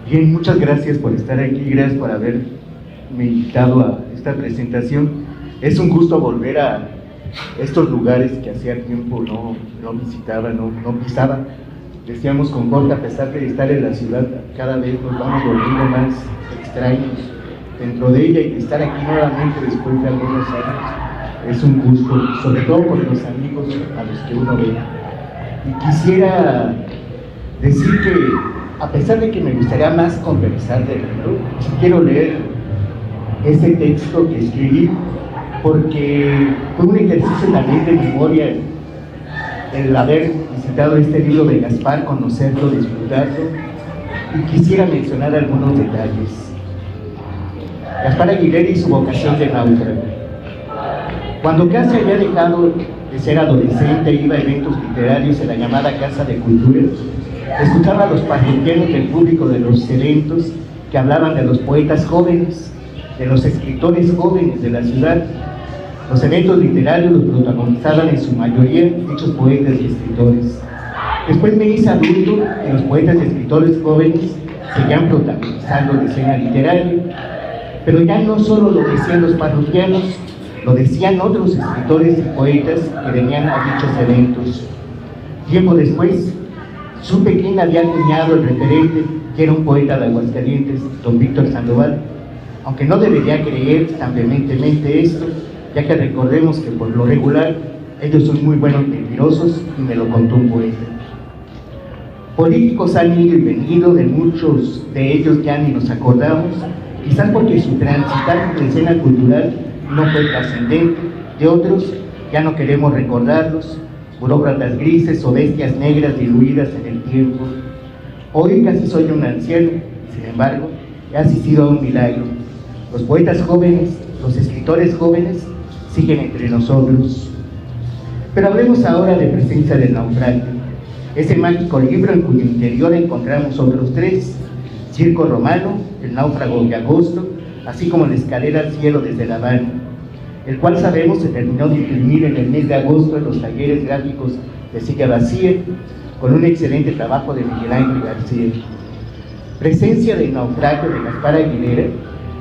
Bien, muchas gracias por estar aquí, gracias por haberme invitado a esta presentación. Es un gusto volver a estos lugares que hacía tiempo no visitaba, no pisaba. Decíamos con Jorge, a pesar de estar en la ciudad, cada vez nos vamos volviendo más extraños dentro de ella, y de estar aquí nuevamente después de algunos años es un gusto, sobre todo por los amigos a los que uno ve. Y quisiera decir que, a pesar de que me gustaría más conversar del libro, quiero leer ese texto que escribí, porque fue un ejercicio también de memoria el haber visitado este libro de Gaspar, conocerlo, disfrutarlo, y quisiera mencionar algunos detalles. Gaspar Aguilera y su vocación de náufrago. Cuando casi había dejado de ser adolescente, iba a eventos literarios en la llamada Casa de Cultura, escuchaba a los parroquianos del público de los eventos que hablaban de los poetas jóvenes, de los escritores jóvenes de la ciudad. Los eventos literarios los protagonizaban en su mayoría dichos poetas y escritores. Después me hice adulto y los poetas y escritores jóvenes seguían protagonizando la escena literaria, pero ya no solo lo decían los parroquianos, lo decían otros escritores y poetas que venían a dichos eventos. Tiempo después, supe quién había acuñado el referente, que era un poeta de Aguascalientes, don Víctor Sandoval, aunque no debería creer tan vehementemente esto, ya que recordemos que por lo regular ellos son muy buenos mentirosos, y me lo contó un poeta. Políticos han ido y venido, de muchos de ellos ya ni nos acordamos, quizás porque su transitar por la escena cultural no fue trascendente. De otros ya no queremos recordarlos, burócratas grises o bestias negras diluidas en el tiempo. Hoy casi soy un anciano, sin embargo, he asistido a un milagro. Los poetas jóvenes, los escritores jóvenes siguen entre nosotros. Pero hablemos ahora de Presencia del naufragio, ese mágico libro en cuyo interior encontramos otros tres: Circo Romano, El náufrago de agosto, así como La escalera al cielo desde La Habana, el cual sabemos se terminó de imprimir en el mes de agosto en los talleres gráficos de Silla Vacía, con un excelente trabajo de Miguel Ángel García. Presencia del naufragio de Gaspar Aguilera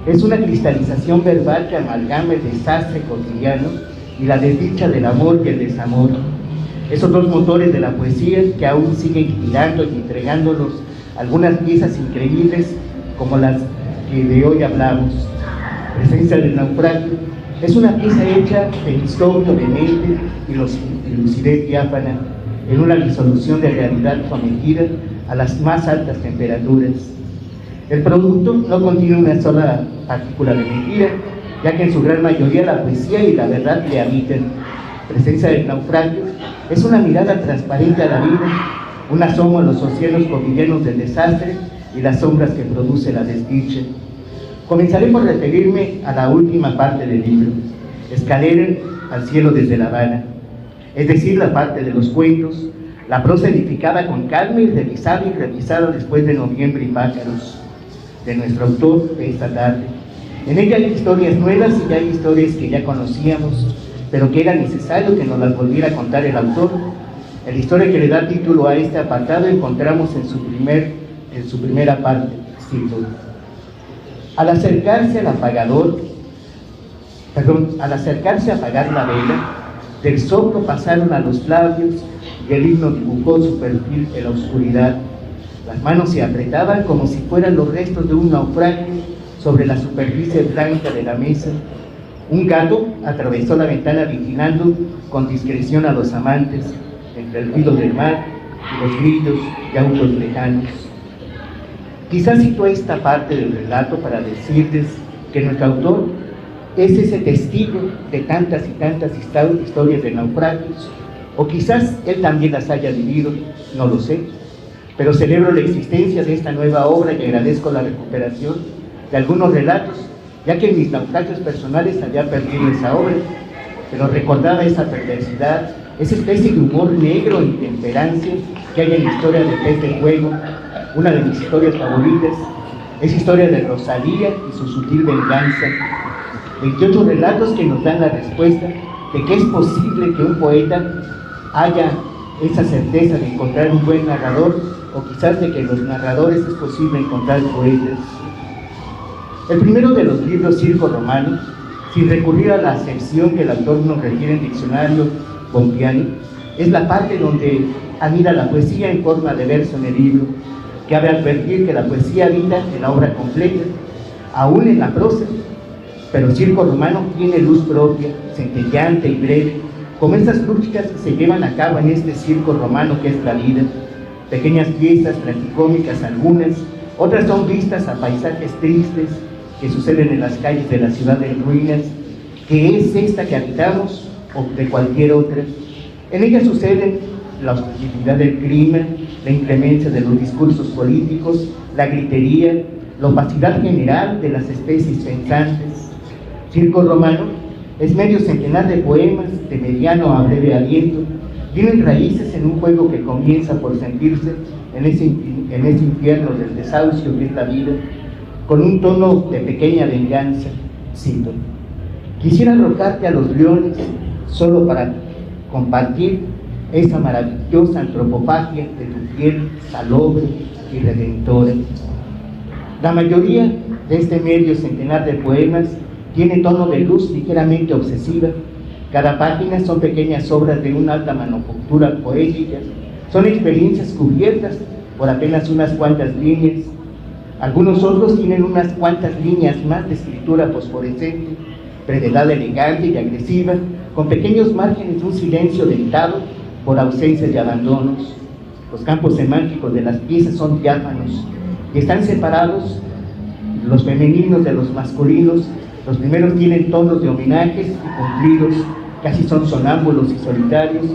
es una cristalización verbal que amalgama el desastre cotidiano y la desdicha del amor y el desamor, esos dos motores de la poesía que aún siguen girando y entregándonos algunas piezas increíbles como las que de hoy hablamos. Presencia del naufragio es una pieza hecha de insomnio de mente y lucidez diáfana, en una disolución de realidad sometida a las más altas temperaturas. El producto no contiene una sola partícula de mentira, ya que en su gran mayoría la poesía y la verdad le habitan. Presencia del naufragio es una mirada transparente a la vida, un asomo a los océanos cotidianos del desastre y las sombras que produce la desdicha. Comenzaré por referirme a la última parte del libro, Escalera al cielo desde La Habana, es decir, la parte de los cuentos, la prosa edificada con calma y revisada después de Noviembre y Pájaros, de nuestro autor de esta tarde. En ella hay historias nuevas y hay historias que ya conocíamos, pero que era necesario que nos las volviera a contar el autor. En la historia que le da título a este apartado encontramos en su primera parte, cito: al acercarse a apagar la vela, del soplo pasaron a los labios y el himno dibujó su perfil en la oscuridad. Las manos se apretaban como si fueran los restos de un naufragio sobre la superficie blanca de la mesa. Un gato atravesó la ventana vigilando con discreción a los amantes entre el ruido del mar y los gritos de autos lejanos. Quizás cito esta parte del relato para decirles que nuestro autor es ese testigo de tantas y tantas historias de naufragios, o quizás él también las haya vivido, no lo sé, pero celebro la existencia de esta nueva obra y agradezco la recuperación de algunos relatos, ya que en mis naufragios personales había perdido esa obra, pero recordaba esa perversidad, esa especie de humor negro e intemperancia que hay en la historia de Pez de Fuego, una de mis historias favoritas, esa historia de Rosalía y su sutil venganza. 28 relatos que nos dan la respuesta de que es posible que un poeta haya esa certeza de encontrar un buen narrador, o quizás de que los narradores es posible encontrar poetas. El primero de los libros, Circo Romano, sin recurrir a la acepción que el autor nos refiere en diccionario Bompiani, es la parte donde anida la poesía en forma de verso en el libro. Cabe advertir que la poesía habita en la obra completa, aún en la prosa, pero Circo Romano tiene luz propia, centelleante y breve, como esas rústicas que se llevan a cabo en este circo romano que es la vida. Pequeñas piezas tragicómicas algunas, otras son vistas a paisajes tristes que suceden en las calles de la ciudad en ruinas, que es esta que habitamos o de cualquier otra. En ella suceden la hostilidad del clima, la inclemencia de los discursos políticos, la gritería, la opacidad general de las especies pensantes. Circo Romano es medio centenar de poemas de mediano a breve aliento, tienen raíces en un juego que comienza por sentirse en ese infierno del desahucio que es la vida, con un tono de pequeña venganza. Cito: quisiera arrojarte a los leones solo para compartir esa maravillosa antropofagia de tu piel salobre y redentora. La mayoría de este medio centenar de poemas tiene tono de luz ligeramente obsesiva. Cada página son pequeñas obras de una alta manufactura poética, son experiencias cubiertas por apenas unas cuantas líneas. Algunos otros tienen unas cuantas líneas más de escritura fosforescente, brevedad elegante y agresiva, con pequeños márgenes de un silencio dentado por ausencias y abandonos. Los campos semánticos de las piezas son diáfanos y están separados los femeninos de los masculinos. Los primeros tienen tonos de homenajes y cumplidos, casi son sonámbulos y solitarios,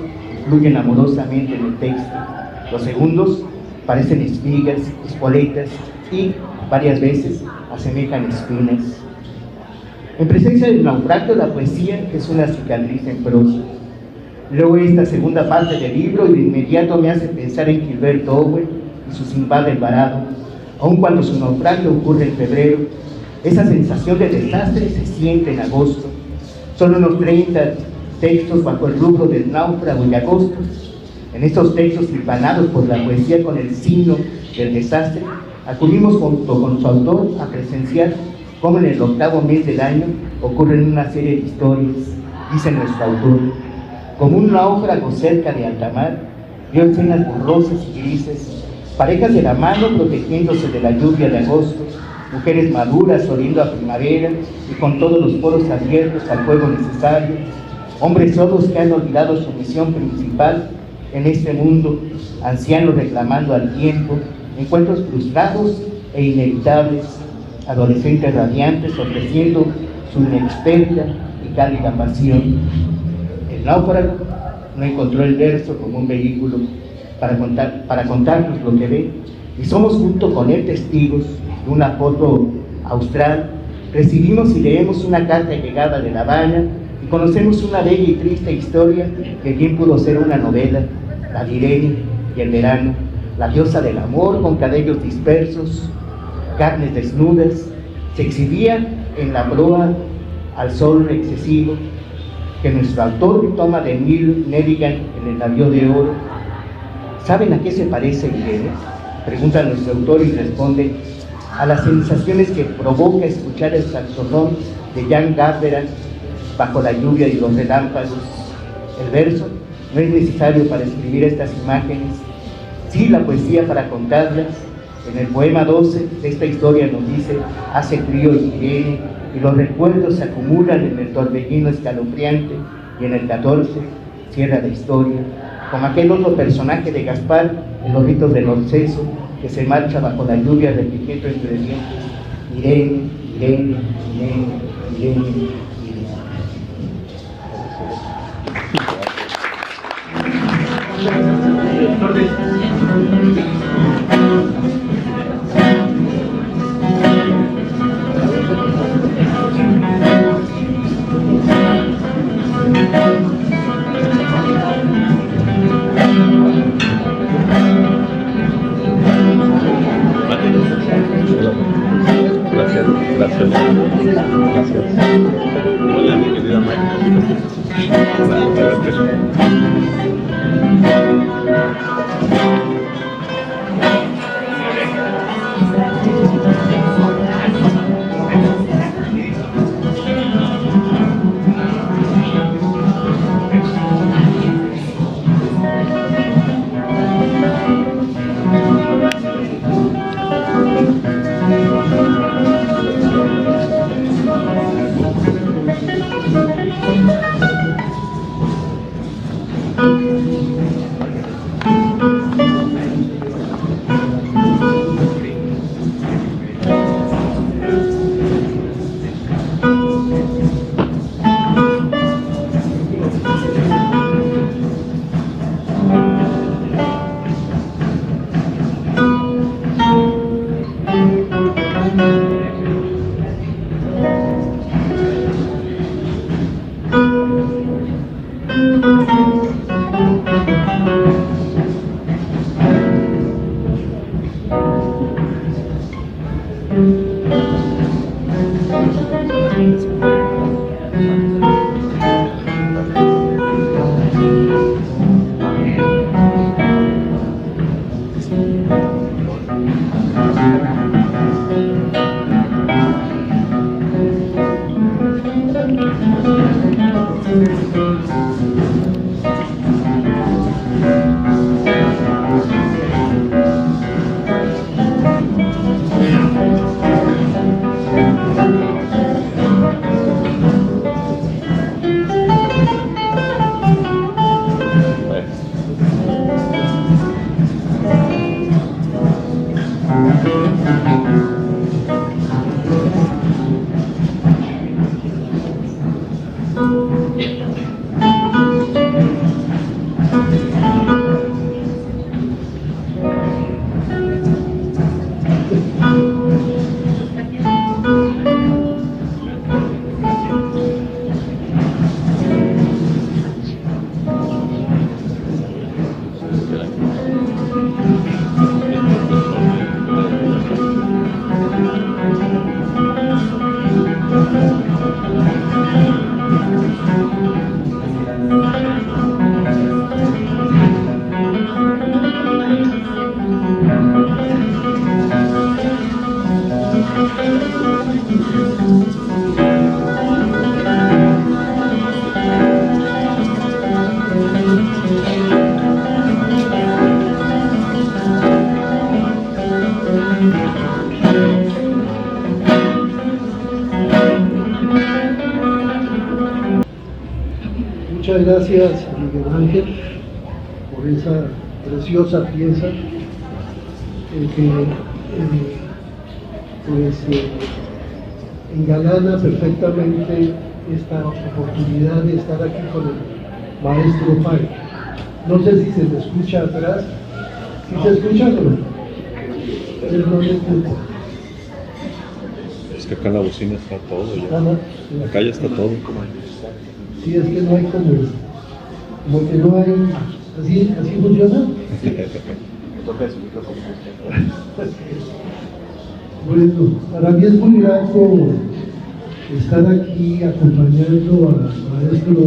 fluyen amorosamente en el texto. Los segundos parecen espigas, espoletas y, varias veces, asemejan espinas. En presencia del naufragio, la poesía es una cicatriz en prosa. Leo esta segunda parte del libro y de inmediato me hace pensar en Gilberto Owen y su Sinbad del Varado, aun cuando su naufragio ocurre en febrero. Esa sensación de desastre se siente en agosto. Son unos 30 textos bajo el rubro del náufrago y agosto. En estos textos hilvanados por la poesía con el signo del desastre, acudimos junto con su autor a presenciar cómo en el 8º mes del año ocurren una serie de historias. Dice nuestro autor: como un náufrago cerca de alta mar, vio escenas borrosas y grises, parejas de la mano protegiéndose de la lluvia de agosto, mujeres maduras oliendo a primavera y con todos los poros abiertos al fuego necesario, hombres sordos que han olvidado su misión principal en este mundo, ancianos reclamando al tiempo, encuentros frustrados e inevitables, adolescentes radiantes ofreciendo su inexperta y cálida pasión. El náufrago no encontró el verso como un vehículo para contarnos lo que ve, y somos junto con él testigos de una foto austral. Recibimos y leemos una carta llegada de La Habana y conocemos una bella y triste historia que bien pudo ser una novela: la de Irene y el verano, la diosa del amor con cabellos dispersos, carnes desnudas, se exhibía en la proa al sol excesivo que nuestro autor toma de Neil Nedigan en el navío de oro. ¿Saben a qué se parece Irene?, pregunta nuestro autor y responde: a las sensaciones que provoca escuchar el saxofón de Jan Garveran bajo la lluvia y los relámpagos. El verso no es necesario para escribir estas imágenes, sí la poesía para contarlas. En el poema 12 de esta historia nos dice: hace frío y Irene, y los recuerdos se acumulan en el torbellino escalofriante, y en el 14 cierra la historia, como aquel otro personaje de Gaspar en Los ritos del Orceso, que se marcha bajo la lluvia repitiendo entre dientes: Irene, Irene, Irene, Irene, Irene. Gracias. Hola, mi querida María. Muchas gracias, Miguel Ángel, por esa preciosa pieza que engalana perfectamente esta oportunidad de estar aquí con el maestro Pai. No sé si se me escucha atrás. ¿Sí se escucha o no? Pero no se escucha. Es que acá en la bocina está todo ya. No. Acá ya está todo. Sí, es que no hay como que no hay, así funciona. Bueno, para mí es muy grato estar aquí acompañando al maestro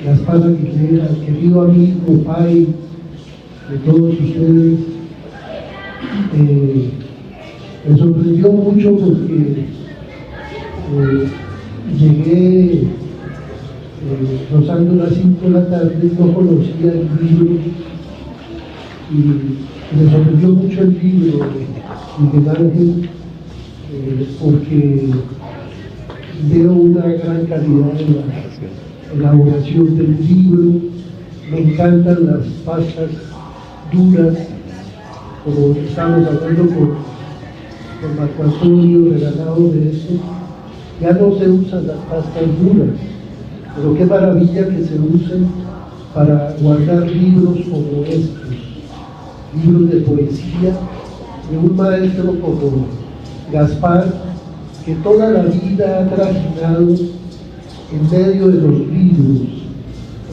Gaspar Aguilera, al querido amigo, Pai de todos ustedes. Me sorprendió mucho porque llegué rozando las 5 de la tarde, no conocía el libro y me sorprendió mucho el libro de Miguel Ángel porque veo una gran calidad en la elaboración del libro. Me encantan las pastas duras, como estamos hablando con Marco Antonio, regalado de esto. Ya no se usan las pastas duras, pero qué maravilla que se usen para guardar libros como estos, libros de poesía de un maestro como Gaspar, que toda la vida ha trajinado en medio de los libros,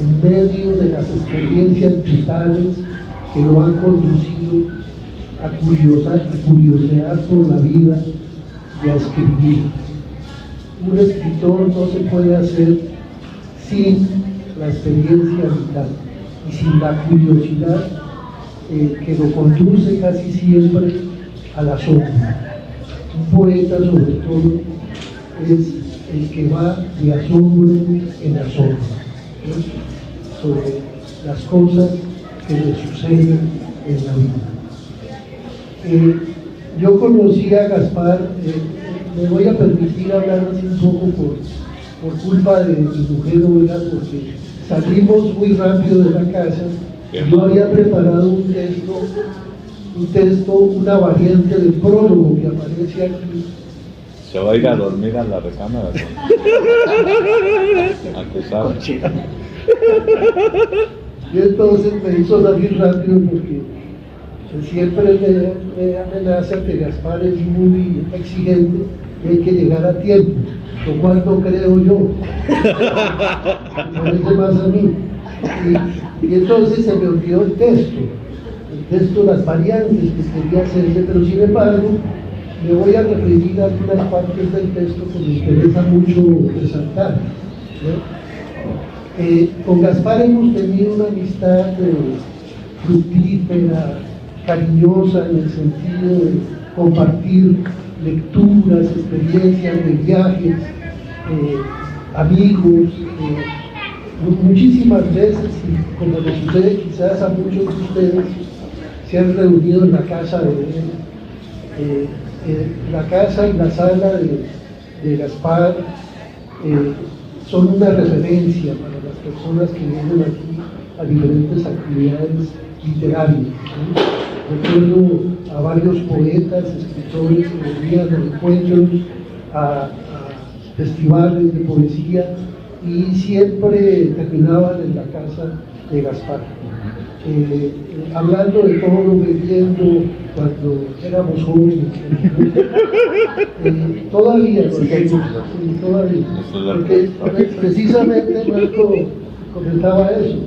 en medio de las experiencias vitales que lo han conducido a curiosear por la vida y a escribir. Un escritor no se puede hacer sin la experiencia vital y sin la curiosidad que lo conduce casi siempre al asombro. Un poeta, sobre todo, es el que va de asombro en asombro, ¿no? Sobre las cosas que le suceden en la vida. Yo conocí a Gaspar, me voy a permitir hablar así un poco por culpa de mi mujer, oiga, porque salimos muy rápido de la casa. Yo había preparado un texto, una variante del prólogo que aparece aquí. Se va a ir a dormir a la recámara. Acusado. Y entonces me hizo salir rápido porque siempre me amenaza que Gaspar es muy exigente y hay que llegar a tiempo, lo cual no creo yo. Me parece más a mí. Y entonces se me olvidó el texto, las variantes que quería hacerse, pero sin embargo me voy a referir a algunas partes del texto que me interesa mucho resaltar, ¿no? Con Gaspar hemos tenido una amistad fructífera, cariñosa, en el sentido de compartir lecturas, experiencias de viajes, amigos, muchísimas veces, y como le sucede quizás a muchos de ustedes, se han reunido en la casa de él. La casa y la sala de Gaspar son una referencia para las personas que vienen aquí a diferentes actividades literarias, ¿no? Recuerdo a varios poetas, escritores que venían a encuentros, a festivales de poesía, y siempre terminaban en la casa de Gaspar. Hablando de todo, bebiendo, cuando éramos jóvenes, todavía lo hacemos, todavía, porque precisamente Marco comentaba eso.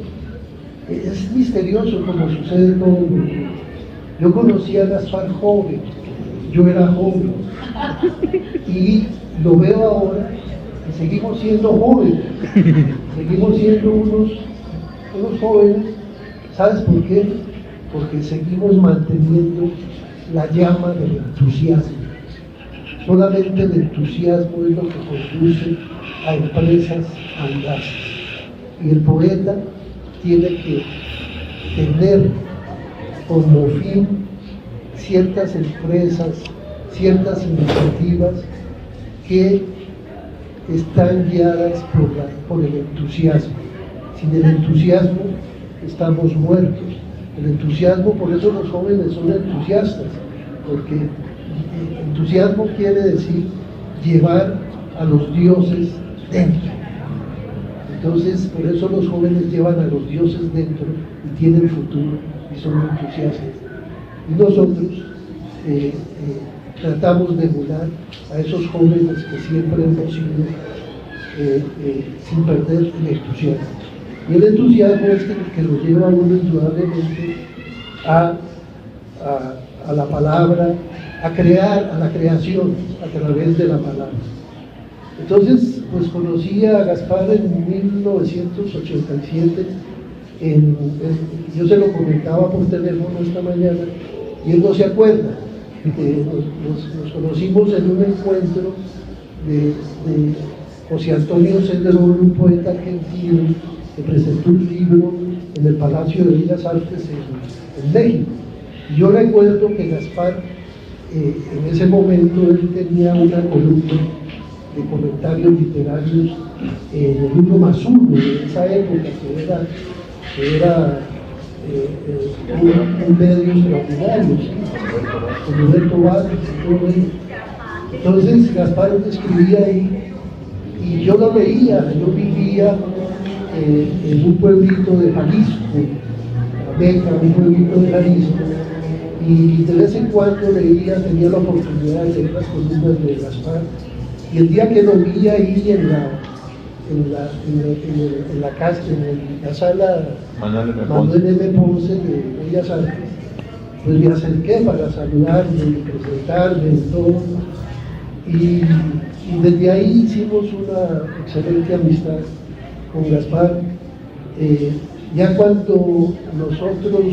Es misterioso como sucede todo. Yo conocí a Gaspar joven, yo era joven, y lo veo ahora, y seguimos siendo jóvenes, seguimos siendo unos jóvenes. ¿Sabes por qué? Porque seguimos manteniendo la llama del entusiasmo. Solamente el entusiasmo es lo que conduce a empresas audaces. Y el poeta tiene que tener como fin ciertas empresas, ciertas iniciativas que están guiadas por el entusiasmo. Sin el entusiasmo estamos muertos. El entusiasmo, por eso los jóvenes son entusiastas, porque entusiasmo quiere decir llevar a los dioses dentro. Entonces, por eso los jóvenes llevan a los dioses dentro y tienen futuro y son entusiastas. Y nosotros tratamos de emular a esos jóvenes que siempre hemos sido sin perder el entusiasmo. Y el entusiasmo es el que nos lleva a uno indudablemente a la palabra, a crear, a la creación a través de la palabra. Entonces, pues conocí a Gaspar en 1987, yo se lo comentaba por teléfono esta mañana, y él no se acuerda. Nos conocimos en un encuentro de José Antonio Calderón, un poeta argentino, que presentó un libro en el Palacio de Bellas Artes en México. Y yo recuerdo que Gaspar, en ese momento, él tenía una columna de comentarios literarios en el 1+1 de esa época, que era un medio extraordinario, con Roberto Vázquez y todo ello. Entonces Gaspar escribía ahí, y yo lo leía. Yo vivía en un pueblito de Jalisco, Ameca, un pueblito de Jalisco, y de vez en cuando tenía la oportunidad de leer las columnas de Gaspar, y el día que lo vi ahí en la casa, en la sala Manuel M. Ponce de Bellas Artes, pues me acerqué para saludarme y presentarme y todo, y desde ahí hicimos una excelente amistad con Gaspar. Ya cuando nosotros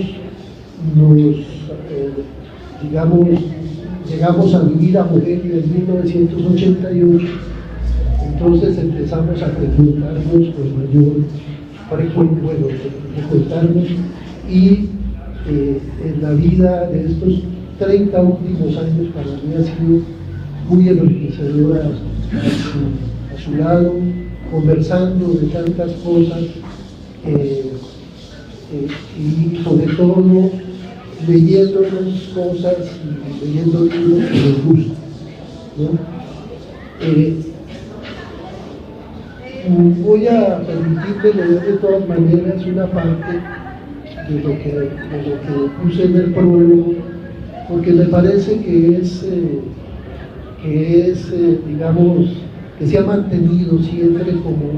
llegamos a vivir a Morelia en 1988, entonces empezamos a frecuentarnos con mayor frecuentarnos, y en la vida de estos 30 últimos años para mí ha sido muy enriquecedora a su lado, conversando de tantas cosas, y sobre todo leyéndonos cosas y leyendo libros que les gustan, ¿no? Voy a permitirme leer de todas maneras una parte de lo que puse en el prólogo, porque me parece que digamos, que se ha mantenido siempre como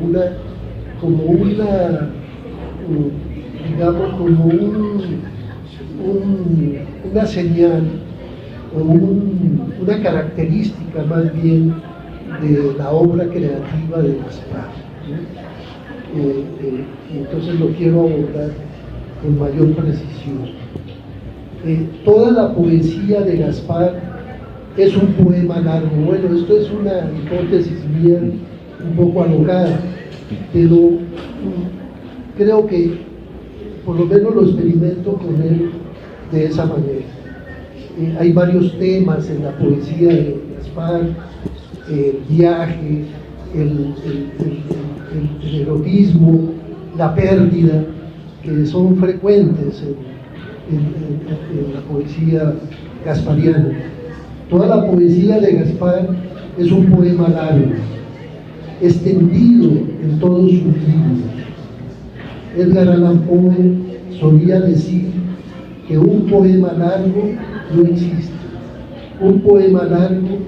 una señal o una característica más bien de la obra creativa de Gaspar, ¿no? Y entonces lo quiero abordar con mayor precisión. Toda la poesía de Gaspar es un poema largo. Bueno, esto es una hipótesis mía un poco alocada, pero creo que por lo menos lo experimento con él de esa manera. Hay varios temas en la poesía de Gaspar: el viaje, el erotismo, la pérdida, que son frecuentes en la poesía gaspariana. Toda la poesía de Gaspar es un poema largo, extendido en todos sus libros. Edgar Allan Poe solía decir que un poema largo no existe. Un poema largo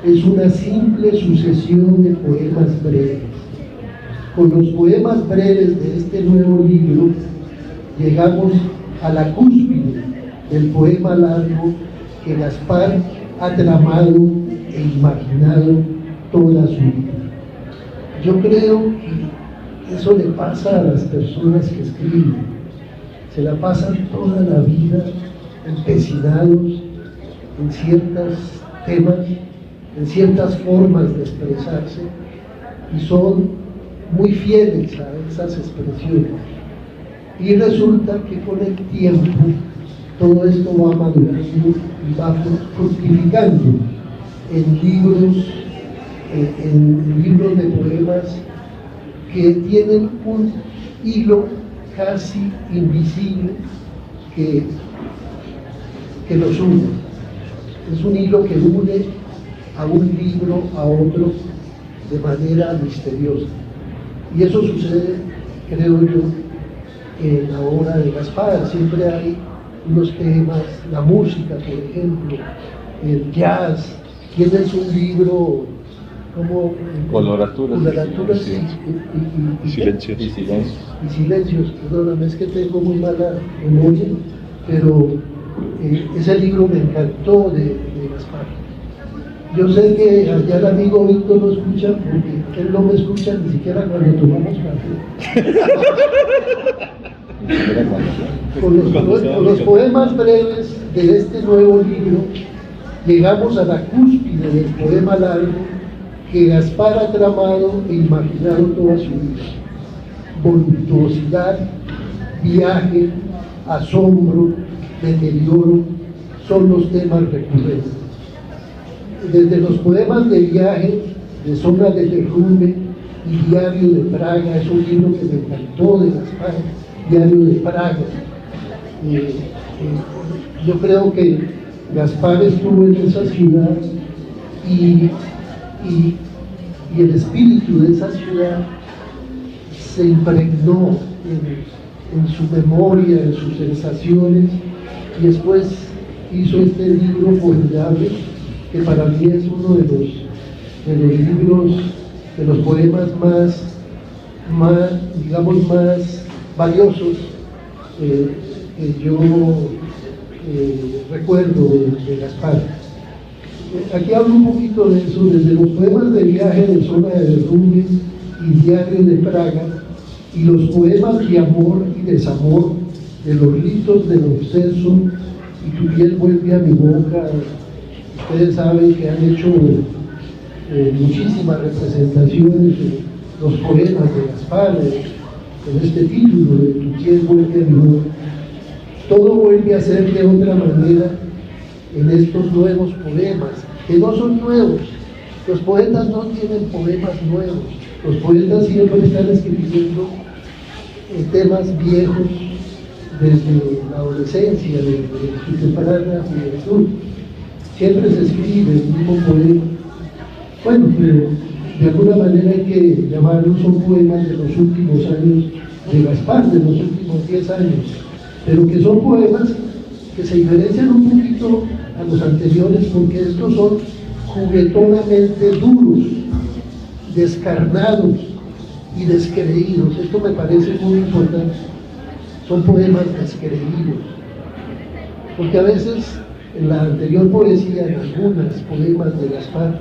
es una simple sucesión de poemas breves. Con los poemas breves de este nuevo libro llegamos a la cúspide del poema largo que Gaspar ha tramado e imaginado toda su vida. Yo creo que eso le pasa a las personas que escriben. Se la pasan toda la vida empecinados en ciertos temas, en ciertas formas de expresarse, y son muy fieles a esas expresiones. Y resulta que con el tiempo todo esto va madurando y va fructificando en libros de poemas que tienen un hilo casi invisible que los une. Es un hilo que une a un libro a otro de manera misteriosa. Y eso sucede, creo yo, en la obra de Gaspar. Siempre hay unos temas, la música, por ejemplo, el jazz. Tienes un libro como Coloraturas y silencios. y silencios. Perdóname, es que tengo muy mala memoria, pero ese libro me encantó de Gaspar. Yo sé que allá el amigo Víctor lo escucha, porque él no me escucha ni siquiera cuando tomamos café. Con los poemas breves de este nuevo libro llegamos a la cúspide del poema largo que Gaspar ha tramado e imaginado toda su vida. Voluptuosidad, viaje, asombro, deterioro son los temas recurrentes. Desde los poemas de viaje, de Zona de Derrumbe y Diario de Praga, es un libro que me encantó de Gaspar, Diario de Praga. Yo creo que Gaspar estuvo en esa ciudad y el espíritu de esa ciudad se impregnó en su memoria, en sus sensaciones, y después hizo este libro formidable que para mí es uno de los libros, de los poemas más valiosos que yo recuerdo de Gaspar. Aquí hablo un poquito de eso, desde los poemas de viaje de Zona de Derrumbe y Diario de Praga, y los poemas de amor y desamor, de los ritos del obseso y tu piel vuelve a mi boca. Ustedes saben que han hecho muchísimas representaciones de los poemas de Gaspar con este título de tu piel vuelve a mi boca. Todo vuelve a ser de otra manera en estos nuevos poemas, que no son nuevos. Los poetas no tienen poemas nuevos. Los poetas siempre están escribiendo temas viejos desde la adolescencia, desde su temprana juventud. Siempre se escribe el mismo poema. Bueno, pero de alguna manera hay que llamarlos, son poemas de los últimos años de Gaspar, de los últimos 10 años, pero que son poemas que se diferencian un poquito a los anteriores porque estos son juguetonamente duros, descarnados y descreídos. Esto me parece muy importante. Son poemas descreídos, porque a veces en la anterior poesía, en algunos poemas de Gaspar,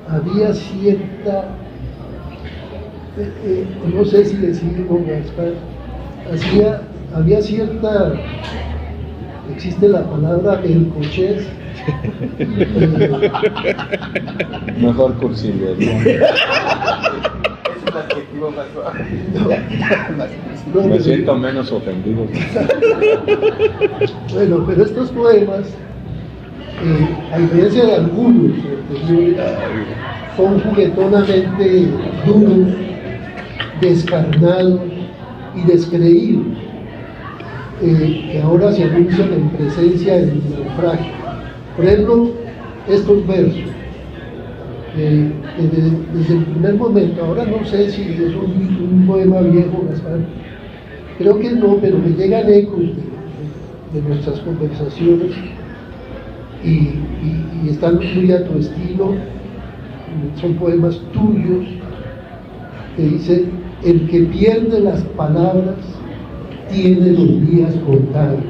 había cierta, no sé si decirlo, Gaspar, había cierta, existe la palabra melcochez. Mejor cursilería. Me siento menos ofendido. Bueno, pero estos poemas, a diferencia de algunos son juguetonamente duros, descarnados y descreídos, que ahora se anuncian en presencia del naufragio. Por ejemplo, estos versos, desde el primer momento, ahora no sé si es un poema viejo, Gaspar, creo que no, pero me llegan ecos de nuestras conversaciones y están muy a tu estilo. Son poemas tuyos que dice: el que pierde las palabras tiene los días contados,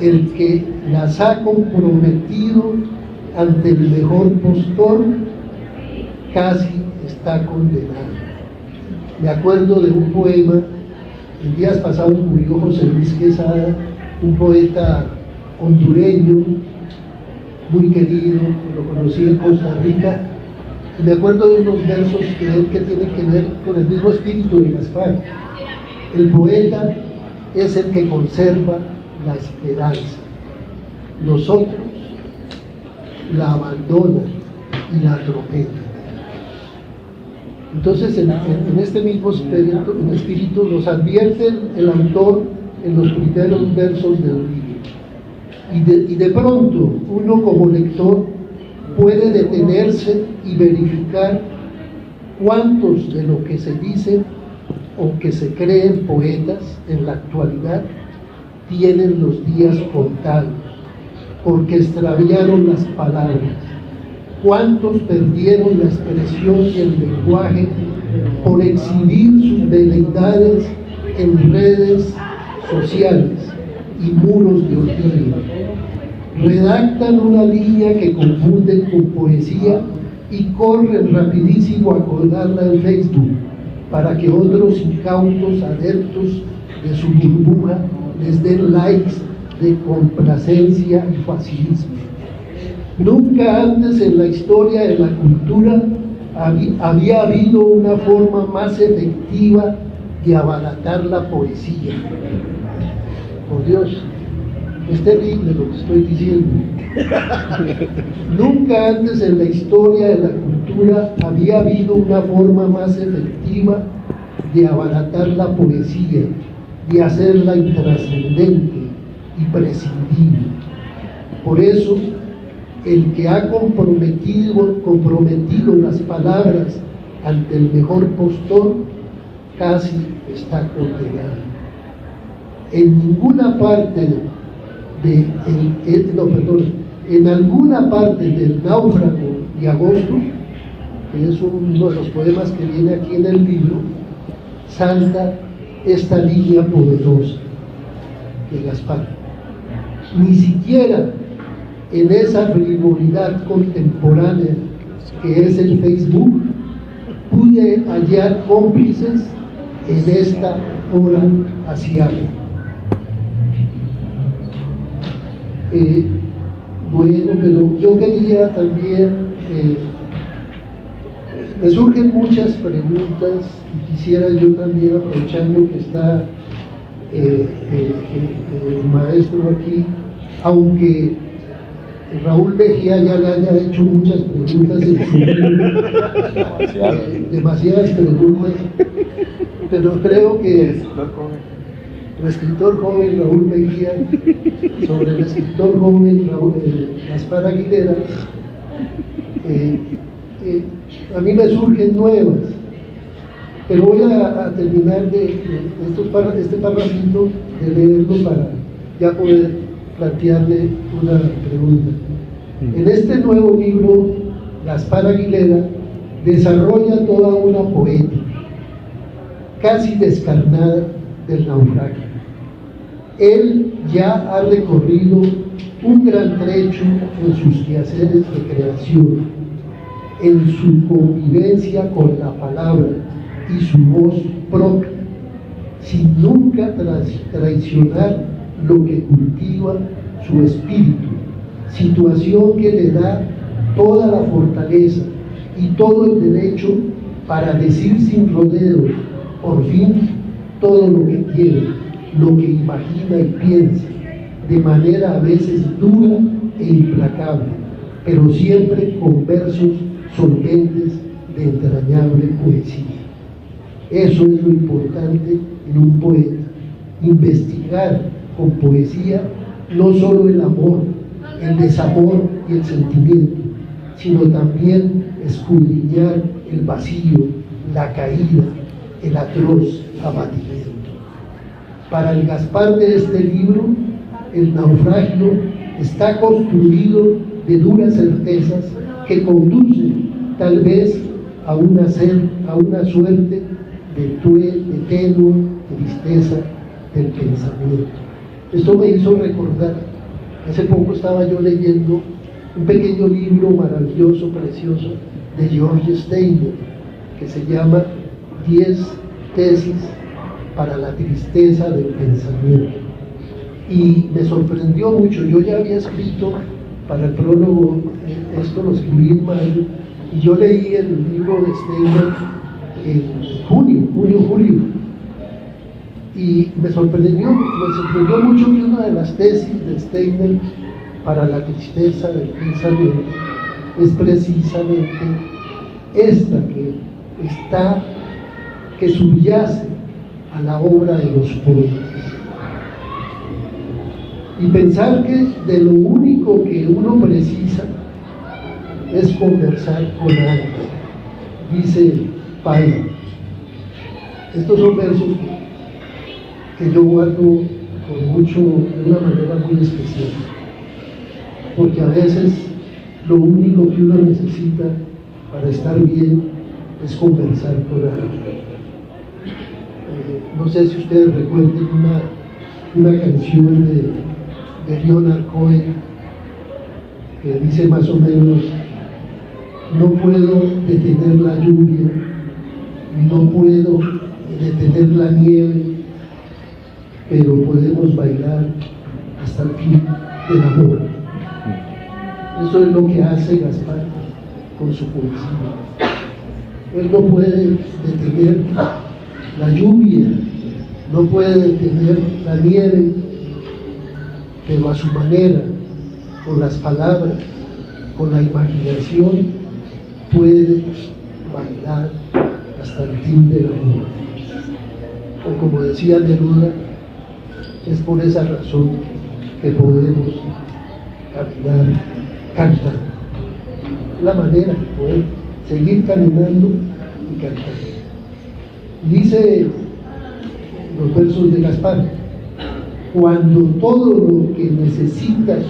el que las ha comprometido ante el mejor postor casi está condenado. Me acuerdo de un poema, en días pasados murió José Luis Quesada, un poeta hondureño muy querido, lo conocí en Costa Rica, y me acuerdo de unos versos que tienen que ver con el mismo espíritu de Gaspar. El poeta es el que conserva la esperanza, los otros la abandonan y la atropellan. Entonces, en este mismo espíritu nos advierte el autor en los primeros versos del libro. Y de pronto, uno como lector puede detenerse y verificar cuántos de lo que se dicen o que se creen poetas en la actualidad tienen los días contados, porque extraviaron las palabras. ¿Cuántos perdieron la expresión y el lenguaje por exhibir sus veleidades en redes sociales y muros de opinión? Redactan una línea que confunden con poesía y corren rapidísimo a colgarla en Facebook para que otros incautos adeptos de su burbuja les den likes de complacencia y facilismo. Nunca antes en la historia de la cultura había habido una forma más efectiva de abaratar la poesía. Por Dios, es terrible lo que estoy diciendo. Nunca antes en la historia de la cultura había habido una forma más efectiva de abaratar la poesía, de hacerla intrascendente y prescindible. Por eso, el que ha comprometido las palabras ante el mejor postor casi está condenado. En ninguna parte en alguna parte del Náufrago de Agosto, que es uno de los poemas que viene aquí en el libro, salta esta línea poderosa de Gaspar. Ni siquiera en esa frivolidad contemporánea que es el Facebook pude hallar cómplices en esta hora aciaga. Bueno, pero yo quería también, me surgen muchas preguntas y quisiera yo también, aprovechando que está el maestro aquí, aunque Raúl Mejía ya le haya hecho muchas preguntas en su libro, demasiadas preguntas, pero creo que el escritor joven Raúl Mejía, sobre el escritor joven Gaspar Aguilera, a mí me surgen nuevas, pero voy a terminar este parrafito de leerlo para ya poder plantearle una pregunta. En este nuevo libro, Gaspar Aguilera desarrolla toda una poética casi descarnada del naufragio. Él ya ha recorrido un gran trecho en sus quehaceres de creación, en su convivencia con la palabra y su voz propia, sin nunca traicionar lo que cultiva su espíritu, situación que le da toda la fortaleza y todo el derecho para decir sin rodeos, por fin, todo lo que quiere, lo que imagina y piensa, de manera a veces dura e implacable, pero siempre con versos solventes de entrañable poesía. Eso es lo importante en un poeta, investigar con poesía no solo el amor, el desamor y el sentimiento, sino también escudriñar el vacío, la caída, el atroz abatimiento. Para el Gaspar de este libro, el naufragio está construido de duras certezas que conducen tal vez a una suerte de tenue tristeza del pensamiento. Esto me hizo recordar, hace poco estaba yo leyendo un pequeño libro maravilloso, precioso, de George Steiner, que se llama 10 tesis para la tristeza del pensamiento. Y me sorprendió mucho. Yo ya había escrito para el prólogo, esto lo escribí en mayo, y yo leí el libro de Steiner en julio, y me sorprendió mucho que una de las tesis de Steiner para la tristeza del pensamiento es precisamente esta que subyace a la obra de los poetas. Y pensar que de lo único que uno precisa es conversar con alguien, dice Paya. Estos son versos que yo guardo de una manera muy especial, porque a veces lo único que uno necesita para estar bien es conversar con alguien. No sé si ustedes recuerden una canción de Leonard Cohen que dice más o menos: no puedo detener la lluvia, no puedo detener la nieve, pero podemos bailar hasta el fin del amor. Eso es lo que hace Gaspar con su poesía. Él no puede detener la lluvia, no puede detener la nieve, pero a su manera, con las palabras, con la imaginación, puede bailar hasta el fin del amor. O como decía Neruda, es por esa razón que podemos caminar cantando. La manera de poder seguir caminando y cantando. Dice los versos de Gaspar: cuando todo lo que necesitas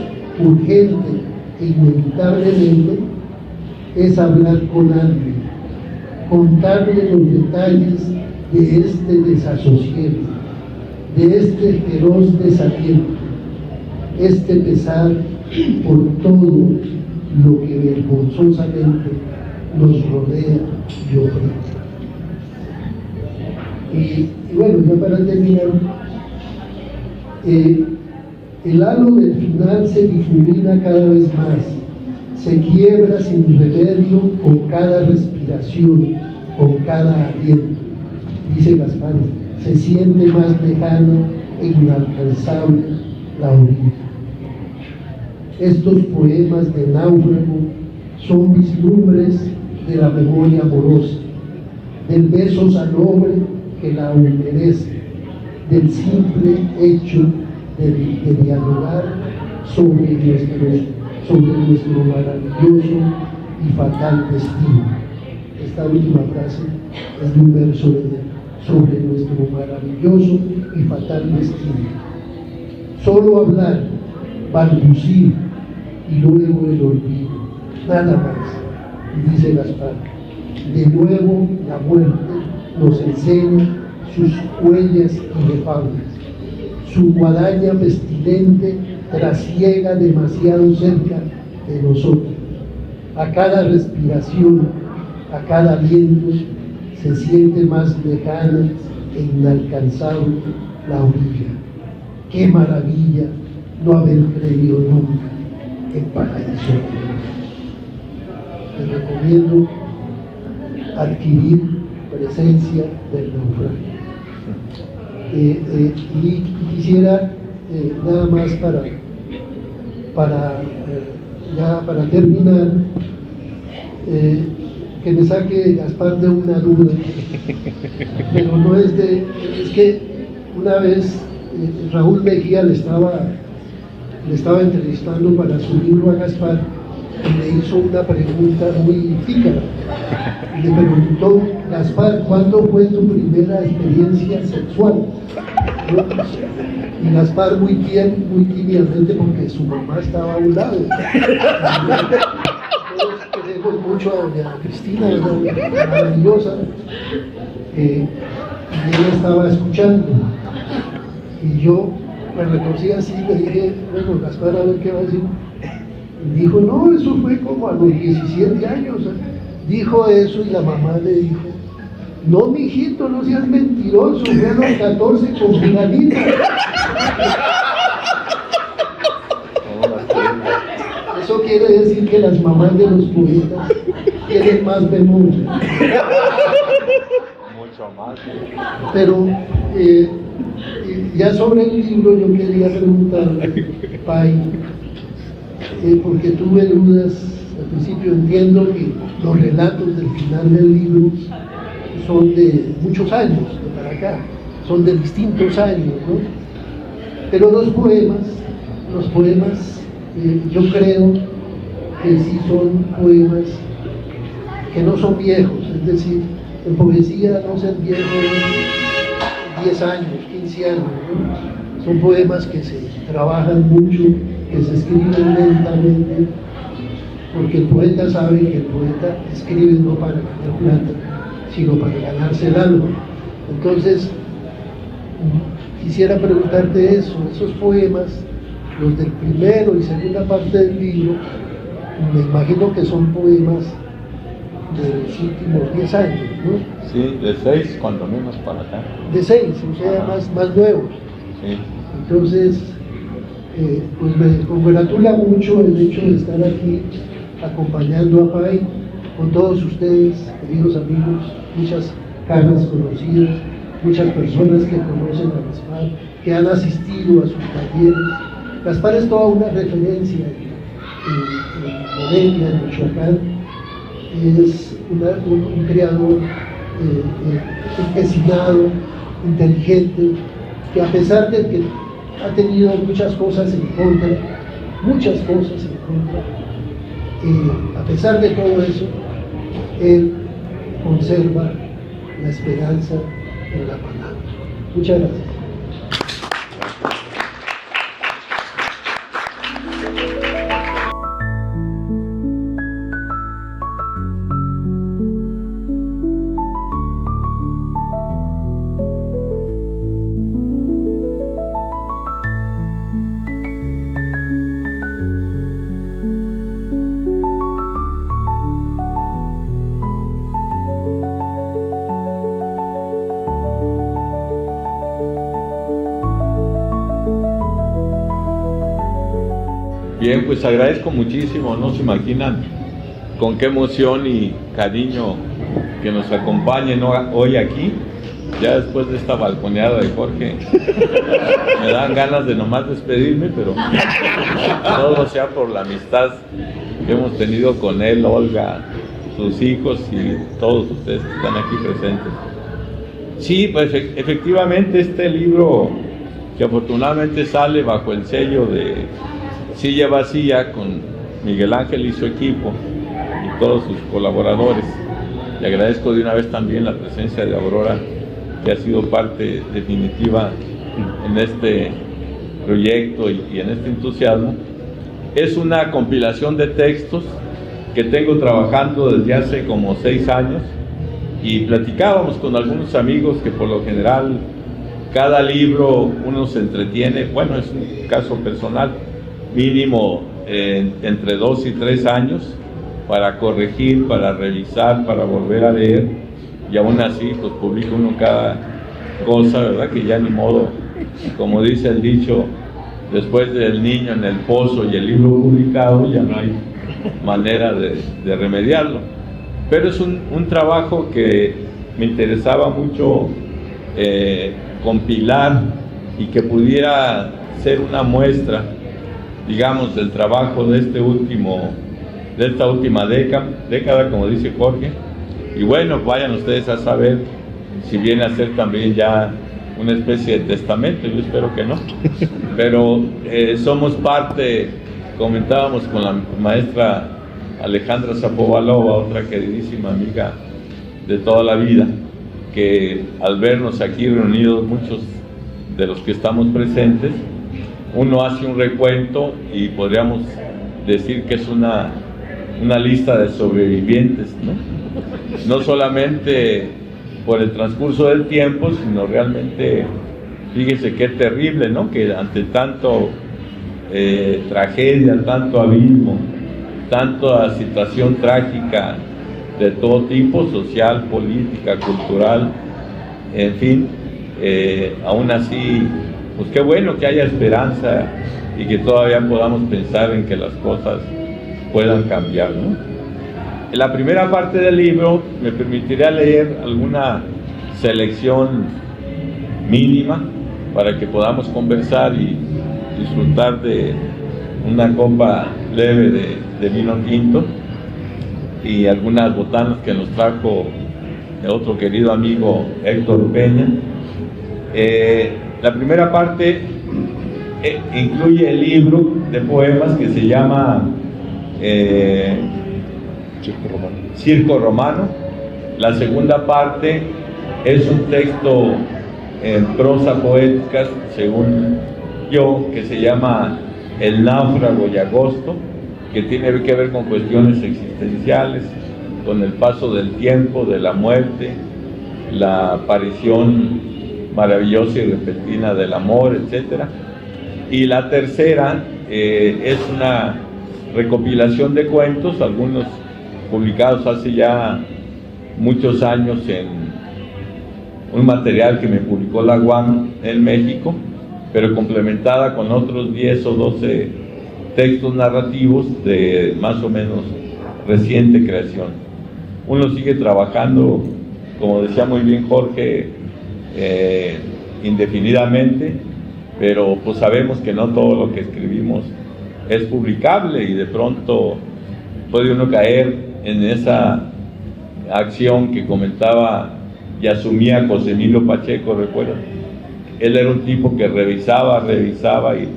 urgente e inevitablemente es hablar con alguien, contarle los detalles de este desasosiego, de este feroz desaliento, este pesar por todo lo que vergonzosamente nos rodea y oprime. Y bueno, ya para terminar, el halo del final se difumina cada vez más, se quiebra sin remedio con cada respiración, con cada aliento. Dice Gaspar, se siente más lejana e inalcanzable la orilla. Estos poemas de náufrago son vislumbres de la memoria amorosa, del beso salobre que la humedece del simple hecho de dialogar sobre nuestro maravilloso y fatal destino. Esta última frase es de un verso sobre nuestro maravilloso y fatal destino. Solo hablar, balbucir y luego el olvido, nada más, dice Gaspar. De nuevo la muerte nos enseña sus huellas inefables. Su guadaña pestilente trasiega demasiado cerca de nosotros. A cada respiración, a cada aliento, se siente más lejana e inalcanzable la orilla. ¡Qué maravilla no haber creído nunca en paraíso! Les recomiendo adquirir Presencia del naufragio. Y quisiera nada más para terminar, que me saque Gaspar de una duda, pero no es que una vez Raúl Mejía le estaba entrevistando para su libro a Gaspar y le hizo una pregunta muy pícara. Y le preguntó: Gaspar, ¿cuándo fue tu primera experiencia sexual? Y Gaspar muy tímidamente, porque su mamá estaba a un lado. Todos queremos mucho a doña Cristina, era maravillosa, y ella estaba escuchando. Y yo me reconocí así, le dije: bueno, Gaspar, a ver qué va a decir. Y dijo: no, eso fue como a los 17 años. Dijo eso y la mamá le dijo: no, mijito, no seas mentiroso, fue a los 14 con fulanita. Eso quiere decir que las mamás de los poetas tienen más memoria. Mucho más. Pero ya sobre el libro yo quería preguntarle, Pai, porque tuve dudas al principio. Entiendo que los relatos del final del libro son de muchos años, de para acá, son de distintos años, ¿no? Pero los poemas, yo creo que sí son poemas que no son viejos, es decir, en poesía no ser viejo es 10 años, 15 años, ¿no? Son poemas que se trabajan mucho, que se escriben lentamente, porque el poeta sabe que el poeta escribe no para ganar plata, sino para ganarse el alma. Entonces, quisiera preguntarte eso, esos poemas, los del primero y segunda parte del libro, me imagino que son poemas de los últimos 10 años, ¿no? Sí, de 6 cuando menos para acá. De 6, o sea, más nuevos. Sí. Entonces, pues me congratula mucho el hecho de estar aquí acompañando a Pai con todos ustedes, queridos amigos, muchas caras conocidas, muchas personas que conocen a Gaspar, que han asistido a sus talleres. Gaspar es toda una referencia en Morelia, en Michoacán. Es un creador empecinado, inteligente, que a pesar de que ha tenido muchas cosas en contra, a pesar de todo eso, él conserva la esperanza en la palabra. Muchas gracias. Bien, pues agradezco muchísimo, no se imaginan con qué emoción y cariño que nos acompañen hoy aquí. Ya después de esta balconeada de Jorge, me dan ganas de nomás despedirme, pero todo sea por la amistad que hemos tenido con él, Olga, sus hijos y todos ustedes que están aquí presentes. Sí, pues efectivamente este libro, que afortunadamente sale bajo el sello de Silla Vacía, con Miguel Ángel y su equipo y todos sus colaboradores. Le agradezco de una vez también la presencia de Aurora, que ha sido parte definitiva en este proyecto y en este entusiasmo. Es una compilación de textos que tengo trabajando desde hace como 6 años, y platicábamos con algunos amigos que por lo general cada libro uno se entretiene, bueno, es un caso personal, mínimo entre 2 y 3 años para corregir, para revisar, para volver a leer, y aún así pues publica uno cada cosa, ¿verdad? Que ya ni modo, como dice el dicho, después del niño en el pozo y el libro publicado, ya no hay manera de remediarlo. Pero es un trabajo que me interesaba mucho compilar, y que pudiera ser una muestra, digamos, del trabajo de esta última década, como dice Jorge. Y bueno, vayan ustedes a saber si viene a ser también ya una especie de testamento. Yo espero que no, pero somos parte, comentábamos con la maestra Alejandra Zapovalova, otra queridísima amiga de toda la vida, que al vernos aquí reunidos muchos de los que estamos presentes, uno hace un recuento y podríamos decir que es una lista de sobrevivientes, no solamente por el transcurso del tiempo, sino realmente, fíjese qué terrible, ¿no? Que ante tanto tragedia, tanto abismo, tanta situación trágica de todo tipo, social, política, cultural, en fin, aún así, pues qué bueno que haya esperanza y que todavía podamos pensar en que las cosas puedan cambiar, ¿no? En la primera parte del libro me permitiré leer alguna selección mínima para que podamos conversar y disfrutar de una copa leve de vino tinto y algunas botanas que nos trajo otro querido amigo Héctor Peña. La primera parte incluye el libro de poemas que se llama Circo Romano. La segunda parte es un texto en prosa poética, según yo, que se llama El náufrago y agosto, que tiene que ver con cuestiones existenciales, con el paso del tiempo, de la muerte, la aparición maravillosa y repentina del amor, etc. Y la tercera es una recopilación de cuentos, algunos publicados hace ya muchos años en un material que me publicó la UAM en México, pero complementada con otros 10 o 12 textos narrativos de más o menos reciente creación. Uno sigue trabajando, como decía muy bien Jorge, indefinidamente, pero pues sabemos que no todo lo que escribimos es publicable, y de pronto puede uno caer en esa acción que comentaba y asumía José Emilio Pacheco, ¿recuerdan? Él era un tipo que revisaba y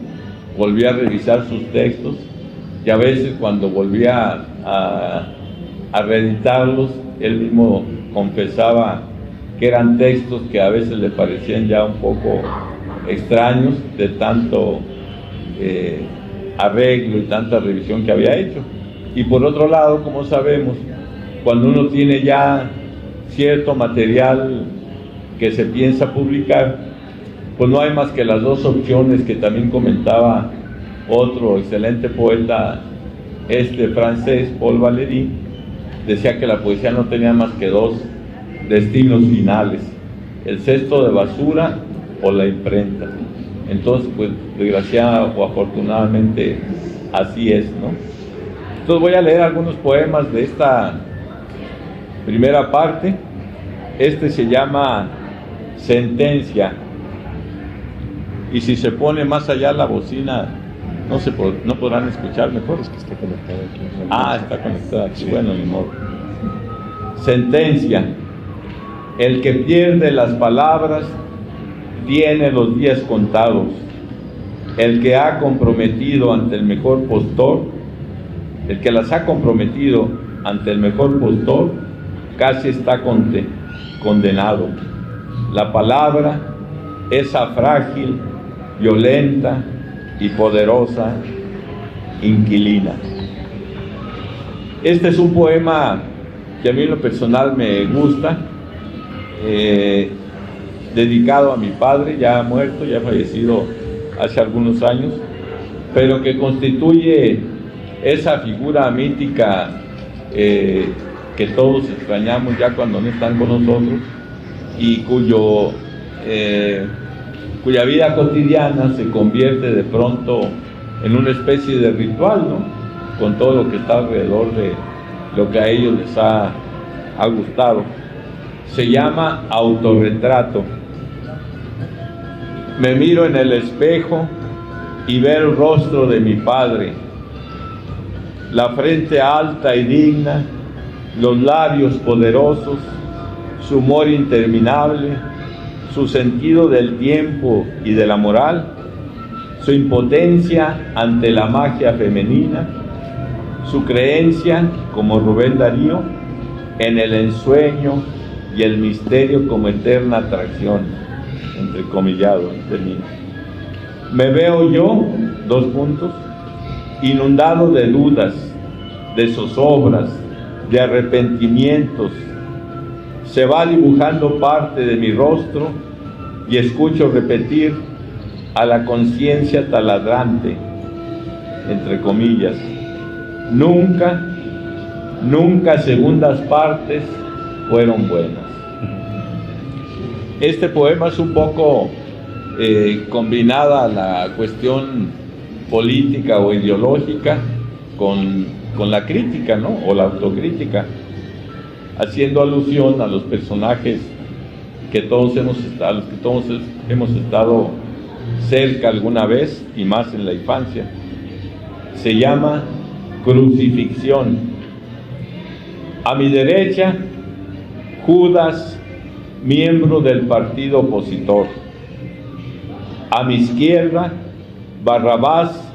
volvía a revisar sus textos, y a veces cuando volvía a reeditarlos, él mismo confesaba que eran textos que a veces le parecían ya un poco extraños de tanto arreglo y tanta revisión que había hecho. Y por otro lado, como sabemos, cuando uno tiene ya cierto material que se piensa publicar, pues no hay más que las dos opciones que también comentaba otro excelente poeta francés, Paul Valéry. Decía que la poesía no tenía más que dos destinos finales: el cesto de basura o la imprenta. Entonces, pues desgraciadamente o afortunadamente así es, ¿no? Entonces voy a leer algunos poemas de esta primera parte. Se llama Sentencia, y si se pone más allá la bocina no podrán escuchar mejor. Es que está conectado aquí. Está conectado aquí, sí. Bueno, ni modo. Sentencia. El que pierde las palabras tiene los días contados. El que ha comprometido ante el mejor postor, el que las ha comprometido ante el mejor postor, casi está condenado. La palabra, esa frágil, violenta y poderosa inquilina. Este es un poema que a mí en lo personal me gusta, dedicado a mi padre, ya muerto, ya fallecido hace algunos años, pero que constituye esa figura mítica que todos extrañamos ya cuando no están con nosotros y cuya vida cotidiana se convierte de pronto en una especie de ritual, ¿no? Con todo lo que está alrededor de lo que a ellos les ha gustado. Se llama Autorretrato. Me miro en el espejo y veo el rostro de mi padre, la frente alta y digna, los labios poderosos, su humor interminable, su sentido del tiempo y de la moral, su impotencia ante la magia femenina, su creencia, como Rubén Darío, en el ensueño y el misterio como eterna atracción, entrecomillado, termino. Me veo yo, inundado de dudas, de zozobras, de arrepentimientos. Se va dibujando parte de mi rostro y escucho repetir a la conciencia taladrante, entre comillas, nunca segundas partes fueron buenas. Este poema es un poco combinada la cuestión política o ideológica con la crítica, ¿no? O la autocrítica, haciendo alusión a los personajes que todos hemos estado cerca alguna vez y más en la infancia. Se llama Crucifixión. A mi derecha, Judas, miembro del partido opositor. A mi izquierda, Barrabás,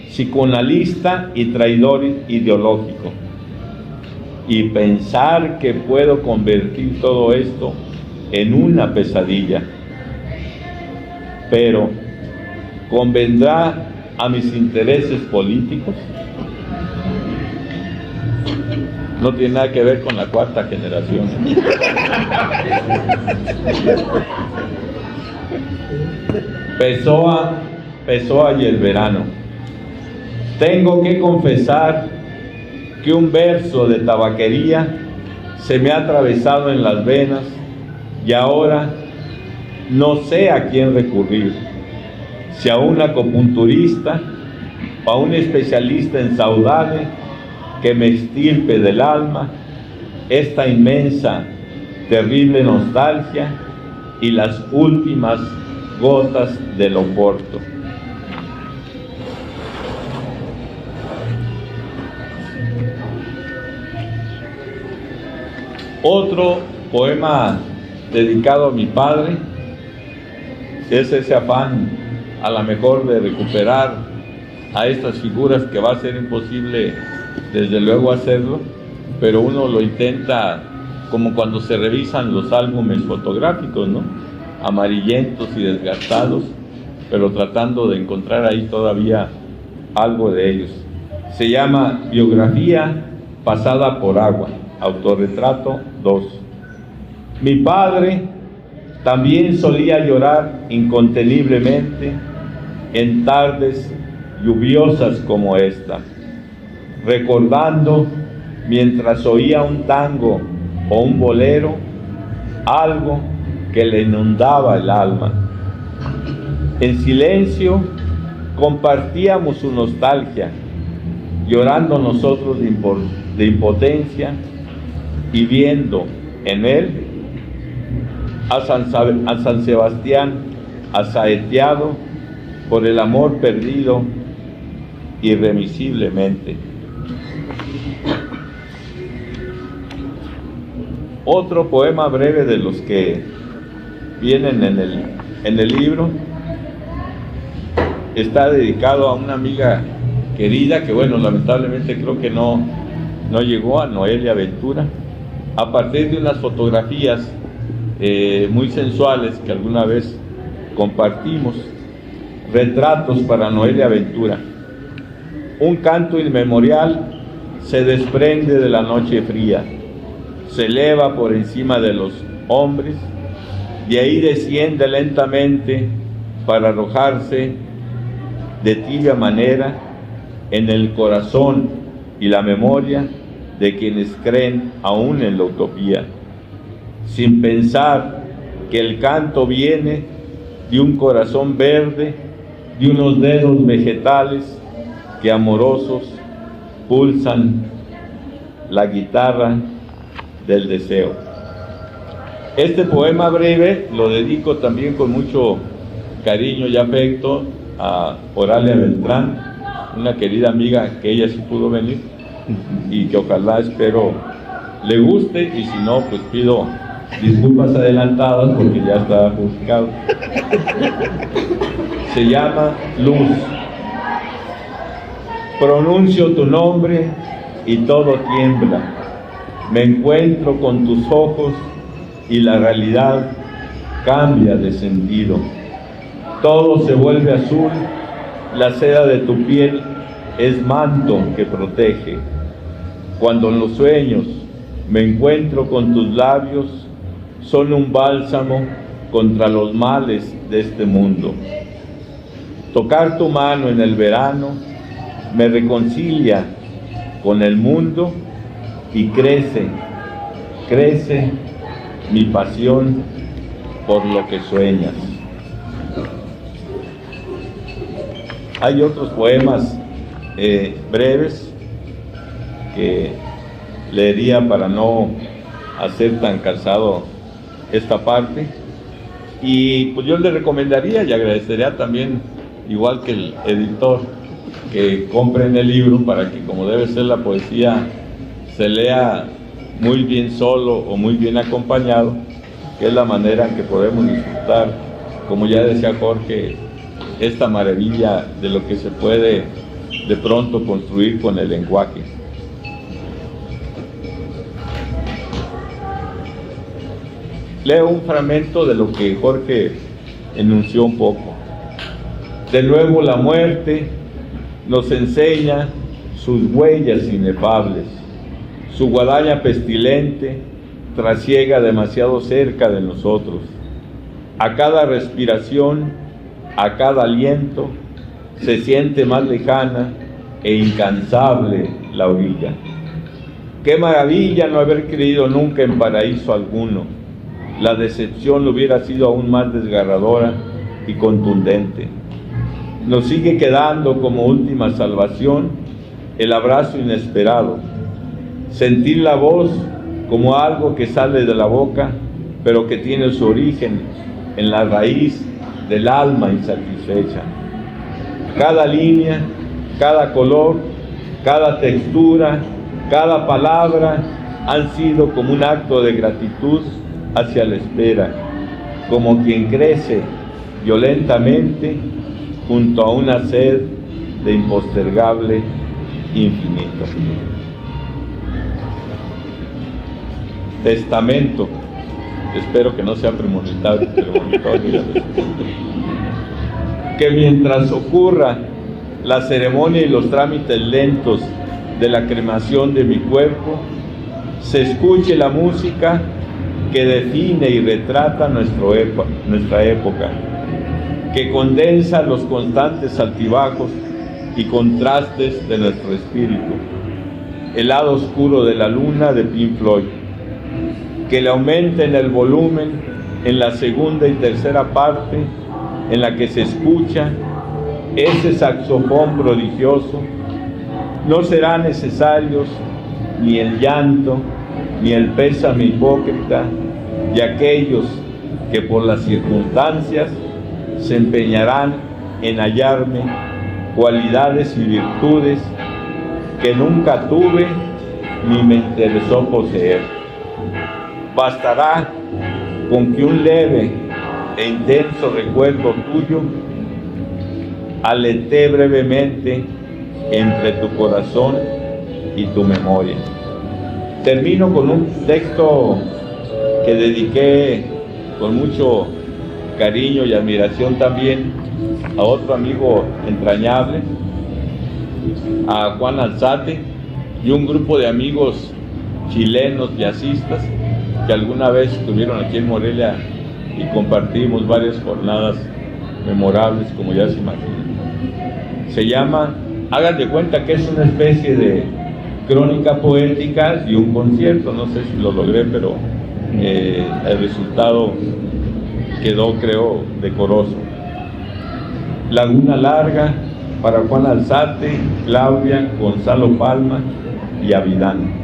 psicoanalista y traidor ideológico. Y pensar que puedo convertir todo esto en una pesadilla. Pero, ¿convendrá a mis intereses políticos? No tiene nada que ver con la cuarta generación. Pessoa y el verano. Tengo que confesar que un verso de tabaquería se me ha atravesado en las venas y ahora no sé a quién recurrir, si a un acupunturista o a un especialista en saudade que me extirpe del alma esta inmensa, terrible nostalgia y las últimas gotas del Oporto. Otro poema dedicado a mi padre es ese afán a lo mejor de recuperar a estas figuras que va a ser imposible desde luego hacerlo, pero uno lo intenta como cuando se revisan los álbumes fotográficos, ¿no? Amarillentos y desgastados, pero tratando de encontrar ahí todavía algo de ellos. Se llama Biografía pasada por agua, Autorretrato 2. Mi padre también solía llorar inconteniblemente en tardes lluviosas como esta, recordando mientras oía un tango o un bolero algo que le inundaba el alma. En silencio compartíamos su nostalgia, llorando nosotros de impotencia y viendo en él a San Sebastián asaeteado por el amor perdido irremisiblemente. Otro poema breve de los que vienen en el libro está dedicado a una amiga querida que, bueno, lamentablemente creo que no llegó, a Noelia Ventura, a partir de unas fotografías muy sensuales que alguna vez compartimos. Retratos para Noelia Ventura. Un canto inmemorial se desprende de la noche fría, se eleva por encima de los hombres, de ahí desciende lentamente para arrojarse de tibia manera en el corazón y la memoria de quienes creen aún en la utopía, sin pensar que el canto viene de un corazón verde, de unos dedos vegetales que amorosos pulsan la guitarra del deseo. Este poema breve lo dedico también con mucho cariño y afecto a Oralia Beltrán, una querida amiga que ella sí pudo venir y que ojalá, espero, le guste, y si no, pues pido disculpas adelantadas porque ya está publicado. Se llama Luz. Pronuncio tu nombre y todo tiembla. Me encuentro con tus ojos y la realidad cambia de sentido. Todo se vuelve azul, la seda de tu piel es manto que protege. Cuando en los sueños me encuentro con tus labios, son un bálsamo contra los males de este mundo. Tocar tu mano en el verano me reconcilia con el mundo y crece mi pasión por lo que sueñas. Hay otros poemas breves que leería para no hacer tan cansado esta parte, y pues yo le recomendaría y agradecería también, igual que el editor, que compren el libro para que, como debe ser la poesía, se lea muy bien solo o muy bien acompañado, que es la manera en que podemos disfrutar, como ya decía Jorge, esta maravilla de lo que se puede de pronto construir con el lenguaje. Leo un fragmento de lo que Jorge enunció un poco. De nuevo la muerte nos enseña sus huellas inefables. Su guadaña pestilente trasiega demasiado cerca de nosotros. A cada respiración, a cada aliento, se siente más lejana e incansable la orilla. Qué maravilla no haber creído nunca en paraíso alguno. La decepción hubiera sido aún más desgarradora y contundente. Nos sigue quedando como última salvación el abrazo inesperado, sentir la voz como algo que sale de la boca, pero que tiene su origen en la raíz del alma insatisfecha. Cada línea, cada color, cada textura, cada palabra han sido como un acto de gratitud hacia la espera, como quien crece violentamente junto a una sed de impostergable infinito. Testamento. Espero que no sea premonitorio. Que mientras ocurra la ceremonia y los trámites lentos de la cremación de mi cuerpo, se escuche la música que define y retrata nuestra época, que condensa los constantes altibajos y contrastes de nuestro espíritu. El lado oscuro de la luna de Pink Floyd, que le aumenten el volumen en la segunda y tercera parte en la que se escucha ese saxofón prodigioso. No serán necesarios ni el llanto ni el pésame hipócrita de aquellos que por las circunstancias se empeñarán en hallarme cualidades y virtudes que nunca tuve ni me interesó poseer. Bastará con que un leve e intenso recuerdo tuyo aletee brevemente entre tu corazón y tu memoria. Termino con un texto que dediqué con mucho cariño y admiración también a otro amigo entrañable, a Juan Alzate, y un grupo de amigos chilenos jazzistas que alguna vez estuvieron aquí en Morelia y compartimos varias jornadas memorables, como ya se imaginan. Se llama, hagan de cuenta que es una especie de crónica poética y un concierto, no sé si lo logré, pero el resultado quedó, creo, decoroso. Laguna Larga, para Juan Alzate, Claudia, Gonzalo Palma y Avidán.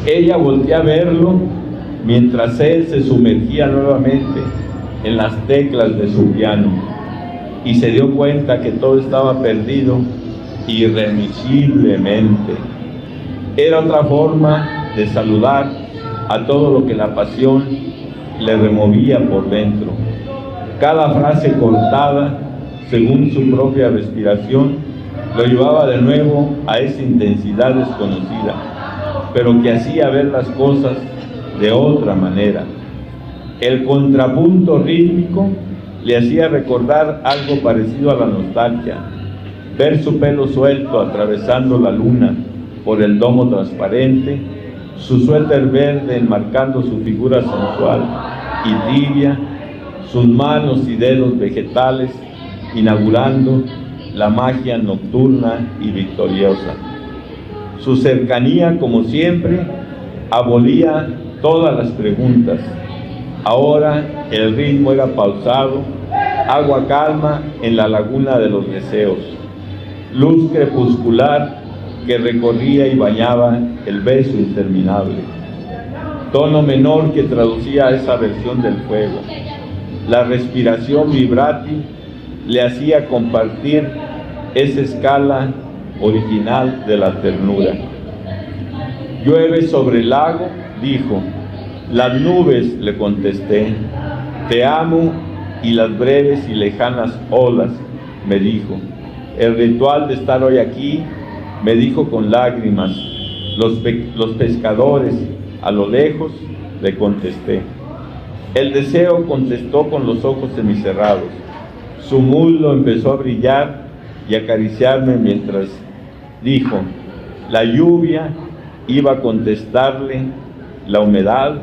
Ella voltea a verlo mientras él se sumergía nuevamente en las teclas de su piano y se dio cuenta que todo estaba perdido irremisiblemente. Era otra forma de saludar a todo lo que la pasión le removía por dentro. Cada frase cortada, según su propia respiración, lo llevaba de nuevo a esa intensidad desconocida, pero que hacía ver las cosas de otra manera. El contrapunto rítmico le hacía recordar algo parecido a la nostalgia, ver su pelo suelto atravesando la luna por el domo transparente, su suéter verde enmarcando su figura sensual y tibia, sus manos y dedos vegetales inaugurando la magia nocturna y victoriosa. Su cercanía, como siempre, abolía todas las preguntas. Ahora el ritmo era pausado, agua calma en la laguna de los deseos, luz crepuscular que recorría y bañaba el beso interminable, tono menor que traducía esa versión del fuego. La respiración vibrati le hacía compartir esa escala original de la ternura. Llueve sobre el lago, dijo. Las nubes, le contesté. Te amo y las breves y lejanas olas, me dijo. El ritual de estar hoy aquí, me dijo con lágrimas. Los pescadores, a lo lejos, le contesté. El deseo contestó con los ojos semicerrados. Su muslo empezó a brillar y acariciarme mientras dijo, la lluvia iba a contestarle la humedad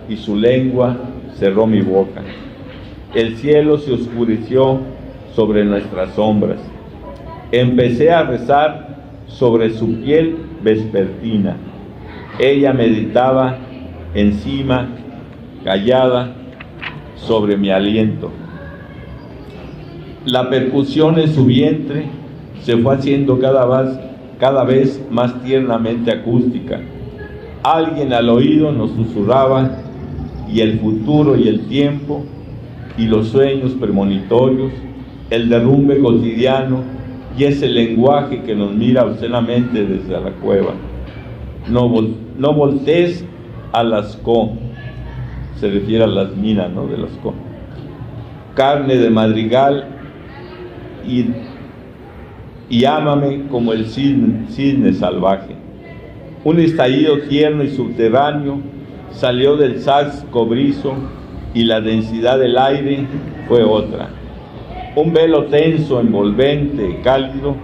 y su lengua cerró mi boca. El cielo se oscureció sobre nuestras sombras. Empecé a rezar sobre su piel vespertina. Ella meditaba encima, callada, sobre mi aliento. La percusión en su vientre se fue haciendo cada vez más tiernamente acústica. Alguien al oído nos susurraba, y el futuro y el tiempo, y los sueños premonitorios, el derrumbe cotidiano, y ese lenguaje que nos mira obscenamente desde la cueva. No voltees a Lascaux, se refiere a las minas, ¿no?, de Lascaux. Carne de madrigal, y ámame como el cisne salvaje. Un estallido tierno y subterráneo salió del sax cobrizo y la densidad del aire fue otra. Un velo tenso, envolvente, cálido,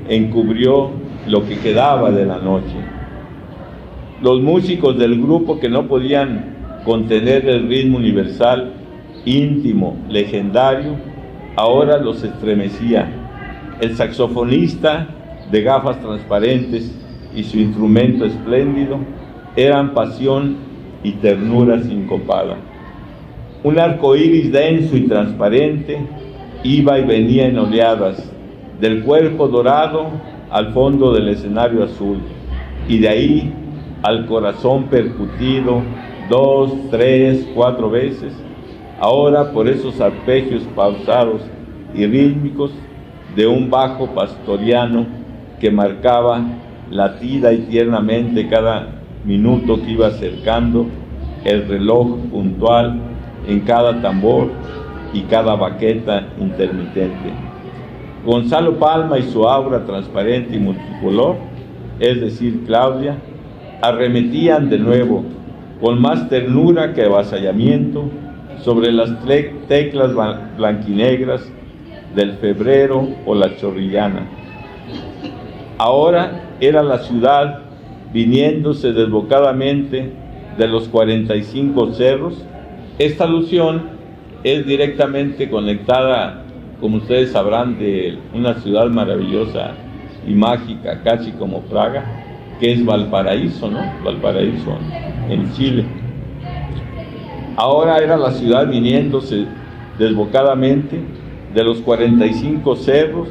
encubrió lo que quedaba de la noche. Los músicos del grupo, que no podían contener el ritmo universal, íntimo, legendario, ahora los estremecía. El saxofonista, de gafas transparentes, y su instrumento espléndido, eran pasión y ternura sincopada. Un arco iris denso y transparente iba y venía en oleadas, del cuerpo dorado al fondo del escenario azul, y de ahí al corazón percutido 2, 3, 4 veces, ahora por esos arpegios pausados y rítmicos de un bajo pastoriano que marcaba latida y tiernamente cada minuto que iba acercando el reloj puntual en cada tambor y cada baqueta intermitente. Gonzalo Palma y su aura transparente y multicolor, es decir, Claudia, arremetían de nuevo, con más ternura que avasallamiento, sobre las teclas blanquinegras del febrero o la chorrillana. Ahora era la ciudad viniéndose desbocadamente de los 45 cerros. Esta alusión es directamente conectada, como ustedes sabrán, de una ciudad maravillosa y mágica, casi como Praga, que es Valparaíso, ¿no? Valparaíso, en Chile. Ahora era la ciudad viniéndose desbocadamente de los 45 cerros,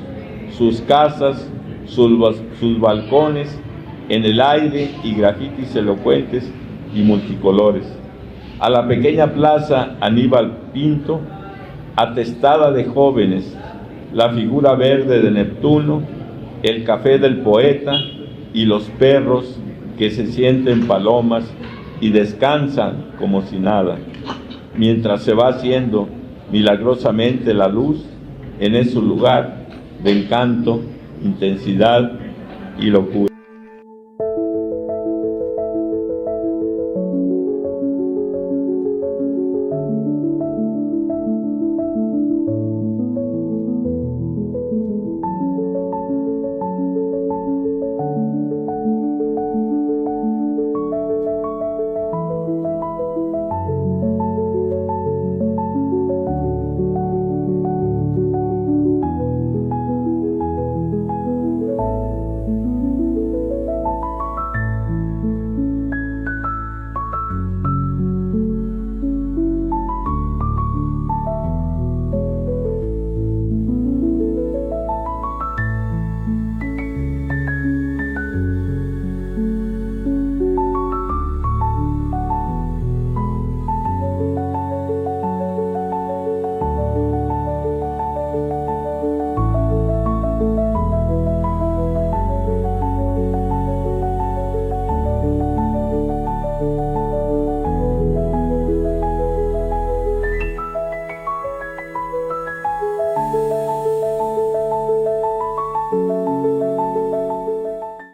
sus casas, sus balcones, en el aire y grafitis elocuentes y multicolores. A la pequeña plaza Aníbal Pinto, atestada de jóvenes, la figura verde de Neptuno, el café del poeta y los perros que se sienten palomas y descansan como si nada, mientras se va haciendo milagrosamente la luz en ese lugar de encanto, intensidad y locura.